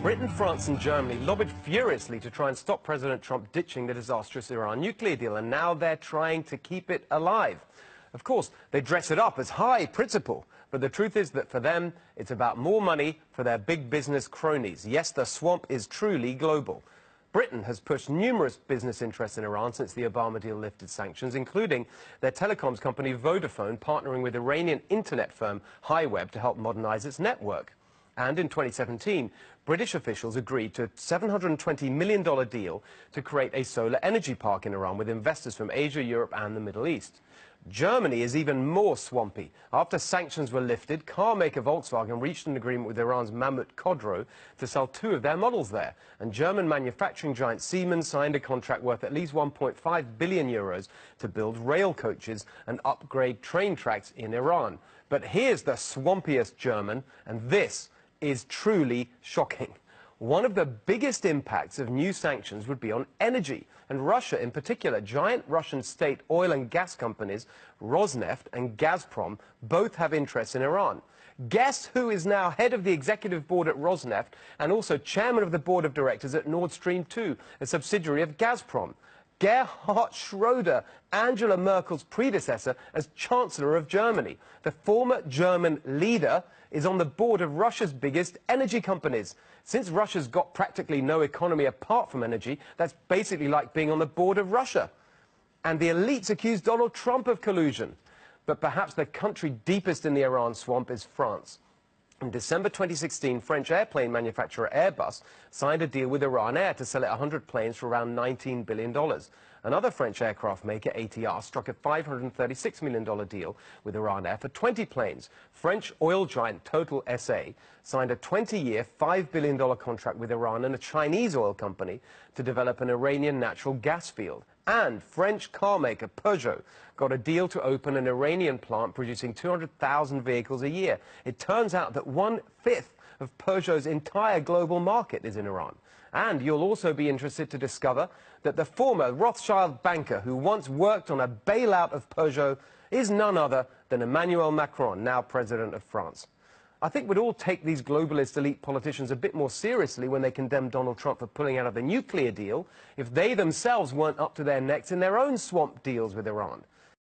Britain, France and Germany lobbied furiously to try and stop President Trump ditching the disastrous Iran nuclear deal, and now they're trying to keep it alive. Of course, they dress it up as high principle, but the truth is that for them, it's about more money for their big business cronies. Yes, the swamp is truly global. Britain has pushed numerous business interests in Iran since the Obama deal lifted sanctions, including their telecoms company Vodafone partnering with Iranian internet firm Hiweb to help modernize its network. And in 2017, British officials agreed to a $720 million deal to create a solar energy park in Iran with investors from Asia, Europe and the Middle East. Germany is even more swampy. After sanctions were lifted, car maker Volkswagen reached an agreement with Iran's Mahmut Khodro to sell 2 of their models there. And German manufacturing giant Siemens signed a contract worth at least 1.5 billion euros to build rail coaches and upgrade train tracks in Iran. But here's the swampiest German, and this is truly shocking. One of the biggest impacts of new sanctions would be on energy, and Russia in particular. Giant Russian state oil and gas companies, Rosneft and Gazprom, both have interests in Iran. Guess who is now head of the executive board at Rosneft and also chairman of the board of directors at Nord Stream 2, a subsidiary of Gazprom? Gerhard Schroeder, Angela Merkel's predecessor as Chancellor of Germany. The former German leader is on the board of Russia's biggest energy companies. Since Russia's got practically no economy apart from energy, that's basically like being on the board of Russia. And the elites accuse Donald Trump of collusion. But perhaps the country deepest in the Iran swamp is France. In December 2016, French airplane manufacturer Airbus signed a deal with Iran Air to sell it 100 planes for around $19 billion. Another French aircraft maker, ATR, struck a $536 million deal with Iran Air for 20 planes. French oil giant Total SA signed a 20-year, $5 billion contract with Iran and a Chinese oil company to develop an Iranian natural gas field. And French car maker Peugeot got a deal to open an Iranian plant producing 200,000 vehicles a year. It turns out that 1/5 of Peugeot's entire global market is in Iran. And you'll also be interested to discover that the former Rothschild banker who once worked on a bailout of Peugeot is none other than Emmanuel Macron, now president of France. I think we'd all take these globalist elite politicians a bit more seriously when they condemn Donald Trump for pulling out of the nuclear deal if they themselves weren't up to their necks in their own swamp deals with Iran.